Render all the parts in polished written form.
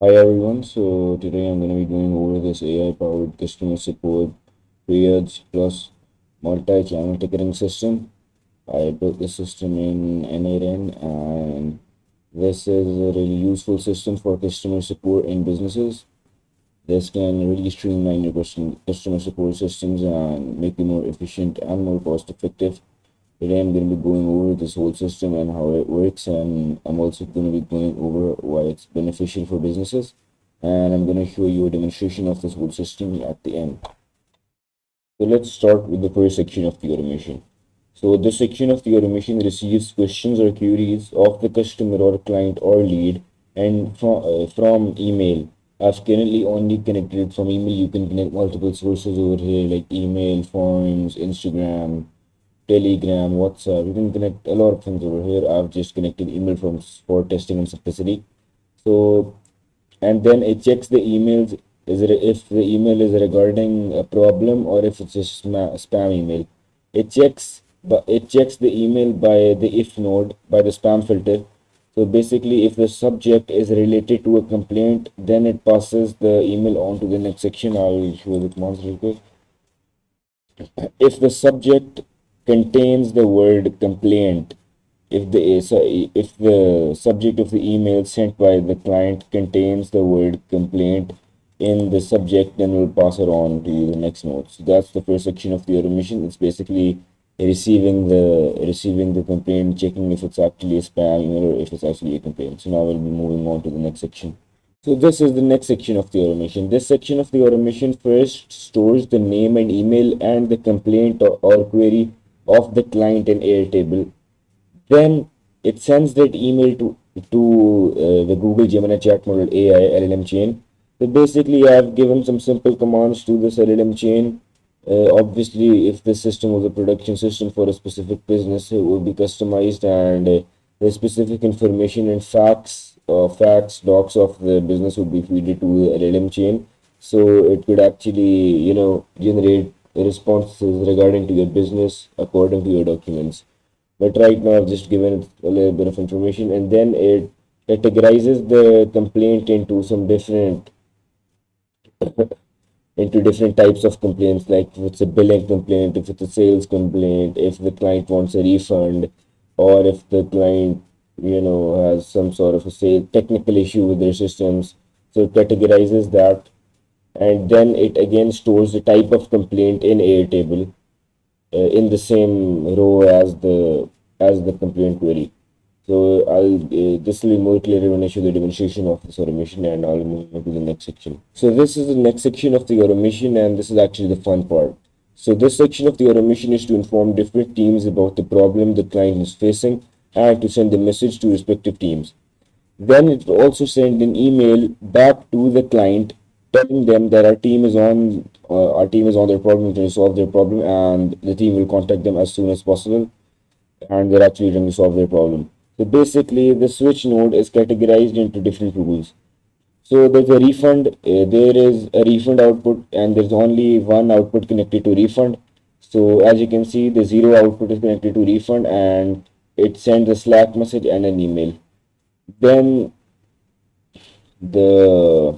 Hi everyone, so today I'm going to be going over this AI powered customer support triage plus multi-channel ticketing system. I built this system in n8n and this is a really useful system for customer support in businesses. This can really streamline your customer support systems and make you more efficient and more cost effective. Today I'm going to be going over this whole system and how it works, and I'm also going to be going over why it's beneficial for businesses, and I'm going to show you a demonstration of this whole system at the end. So let's start with the first section of the automation. So this section of the automation receives questions or queries of the customer or client or lead and from email. I've currently only connected from email. You can connect multiple sources over here like email, forms, Instagram, Telegram, WhatsApp. You can connect a lot of things over here. I've just connected email from for testing and simplicity. So, and then it checks the emails. Is it if the email is regarding a problem or if it's a spam email? It checks the email by the if node by the spam filter. So basically, if the subject is related to a complaint, then it passes the email on to the next section. I'll show the commands real quick. If the subject contains the word complaint, if the subject of the email sent by the client contains the word complaint in the subject, then we'll pass it on to the next node. So that's the first section of the automation. It's basically receiving the complaint, checking if it's actually a spam email or if it's actually a complaint. So now we'll be moving on to the next section. So this is the next section of the automation. This section of the automation first stores the name and email and the complaint or query of the client in Airtable. Then it sends that email to the Google Gemini chat model AI LLM chain. So basically, I've given some simple commands to this LLM chain. Obviously, if this system was a production system for a specific business, it would be customized, and the specific information and facts, docs of the business would be fed to the LLM chain. So it could actually, generate responses regarding to your business according to your documents. But right now I've just given it a little bit of information, and then it categorizes the complaint into different types of complaints, like if it's a billing complaint, if it's a sales complaint, if the client wants a refund, or if the client has some sort of a say technical issue with their systems. So it categorizes that, and then it again stores the type of complaint in Airtable in the same row as the complaint query. So this will be more clear when I show the demonstration of this automation, and I'll move on to the next section. So this is the next section of the automation, and this is actually the fun part. So this section of the automation is to inform different teams about the problem the client is facing and to send the message to respective teams. Then it will also send an email back to the client telling them that our team is on their problem to solve their problem, and the team will contact them as soon as possible, and they're actually trying to solve their problem. So basically, the switch node is categorized into different rules. So there's a refund. There is a refund output, and there's only one output connected to refund. So as you can see, the zero output is connected to refund, and it sends a Slack message and an email. Then the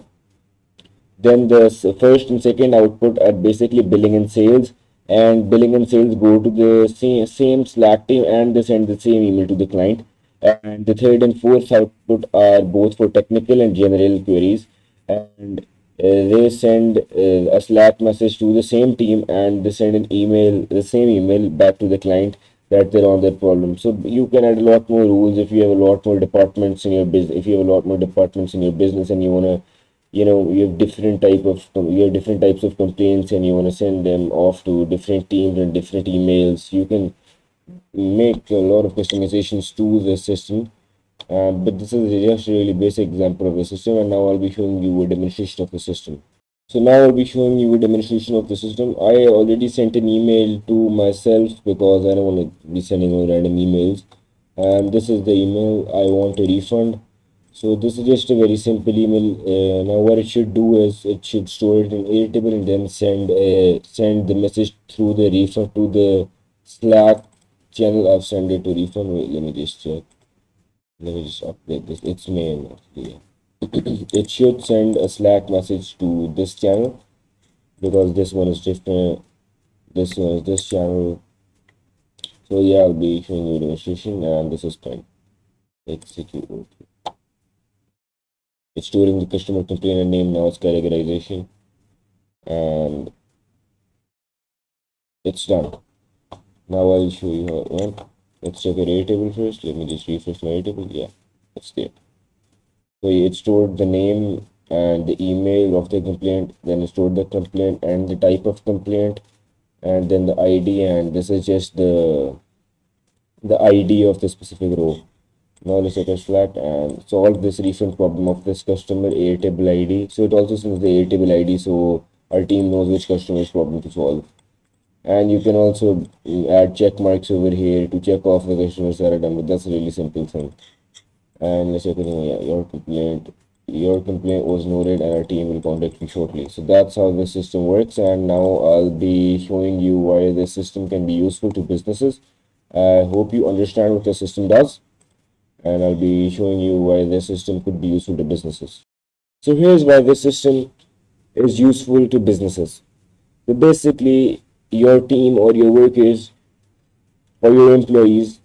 first and second output are basically billing and sales, and billing and sales go to the same Slack team and they send the same email to the client. And the third and fourth output are both for technical and general queries, and they send a Slack message to the same team, and they send the same email back to the client that they're on their problem. So you can add a lot more rules if you have a lot more departments in your business. If you have a lot more departments in your business and you want to, you have different types of complaints, and you want to send them off to different teams and different emails, you can make a lot of customizations to the system. But this is just a really basic example of the system, and now I'll be showing you a demonstration of the system. So now I'll be showing you a demonstration of the system. I already sent an email to myself because I don't want to be sending out random emails. And this is the email: I want a refund. So this is just a very simple email. Now what it should do is it should store it in Airtable and then send the message through the refund to the Slack channel. I've sent it to refund. Wait, let me just check. Let me just update this. It's mail actually. it should send a Slack message to this channel because this one is different. This one is this channel. So yeah, I'll be showing you demonstration, and this is fine. Execute. It's storing the customer complaint and name. Now it's categorization, and it's done. Now I'll show you how it went. Let's check our Airtable first. Let me just refresh my Airtable. Yeah, it's there. So it stored the name and the email of the complaint, then it stored the complaint and the type of complaint, and then the ID, and this is just the ID of the specific row. Now let's check our Slack and solve this refund problem of this customer Airtable ID. So it also sends the Airtable ID, so our team knows which customer's problem to solve. And you can also add check marks over here to check off the customers that are done, but that's a really simple thing. And let's check it. Yeah, your complaint was noted, and our team will contact you shortly. So that's how the system works. And now I'll be showing you why this system can be useful to businesses. I hope you understand what the system does, and I'll be showing you why this system could be useful to businesses. So here's why this system is useful to businesses. So basically, your team or your workers or your employees,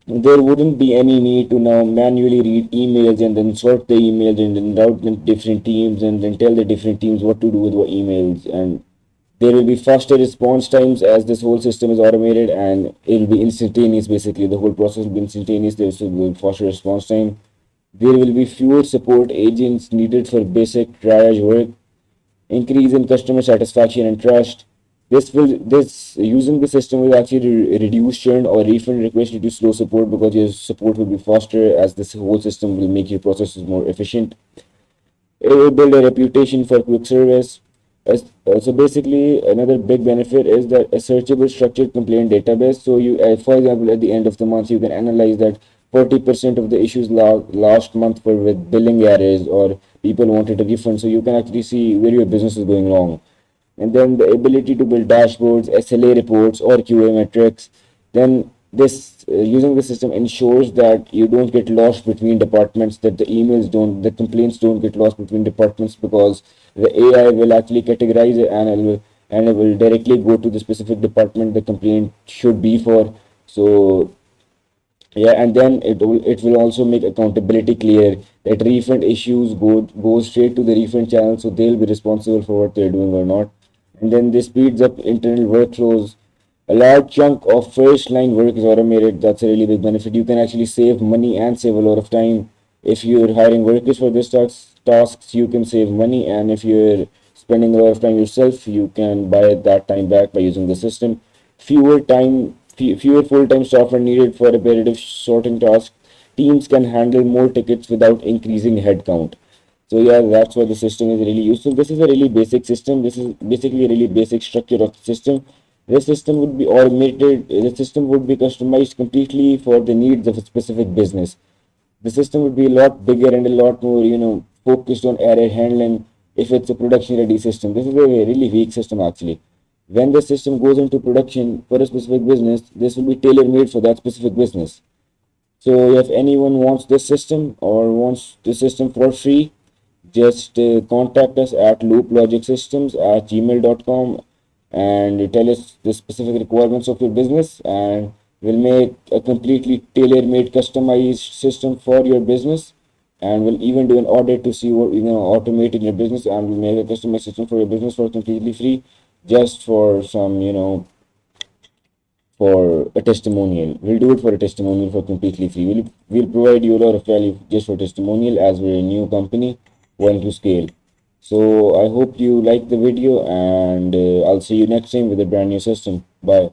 there wouldn't be any need to now manually read emails and then sort the emails and then route them to different teams and then tell the different teams what to do with what emails. And there will be faster response times as this whole system is automated, and it will be instantaneous. Basically, the whole process will be instantaneous. There will be faster response time. There will be fewer support agents needed for basic triage work, increase in customer satisfaction and trust. This using the system will actually reduce churn or refund requests due to slow support, because your support will be faster as this whole system will make your processes more efficient. It will build a reputation for quick service. So basically, another big benefit is that a searchable structured complaint database. So you, for example, at the end of the month, you can analyze that 40% of the issues last month were with billing errors or people wanted a refund. So you can actually see where your business is going wrong. And then the ability to build dashboards, SLA reports, or QA metrics. Then this using the system ensures that you don't get lost between departments, that the complaints don't get lost between departments, because the AI will actually categorize it, and it will directly go to the specific department the complaint should be for. So yeah, and then it will also make accountability clear, that refund issues go straight to the refund channel, so they'll be responsible for what they're doing or not. And then this speeds up internal workflows. A large chunk of first line work is automated. That's a really big benefit. You can actually save money and save a lot of time. If you're hiring workers for this tasks, you can save money, and if you're spending a lot of time yourself, you can buy that time back by using the system. Fewer full-time staff are needed for repetitive sorting tasks. Teams can handle more tickets without increasing headcount. So yeah, that's why the system is really useful. This is a really basic system. This is basically a really basic structure of the system. This system would be automated. The system would be customized completely for the needs of a specific business. The system would be a lot bigger and a lot more, focused on error handling if it's a production ready system. This is a really weak system actually. When the system goes into production for a specific business, this will be tailor made for that specific business. So if anyone wants this system or wants this system for free, just contact us at looplogicsystems@gmail.com and tell us the specific requirements of your business, and we'll make a completely tailor-made customized system for your business, and we'll even do an audit to see what automate in your business, and we'll make a customized system for your business for completely free, just for some for a testimonial. We'll do it for a testimonial for completely free. We'll provide you a lot of value just for testimonial, as we're a new company wanting to scale. So I hope you like the video, and I'll see you next time with a brand new system. Bye.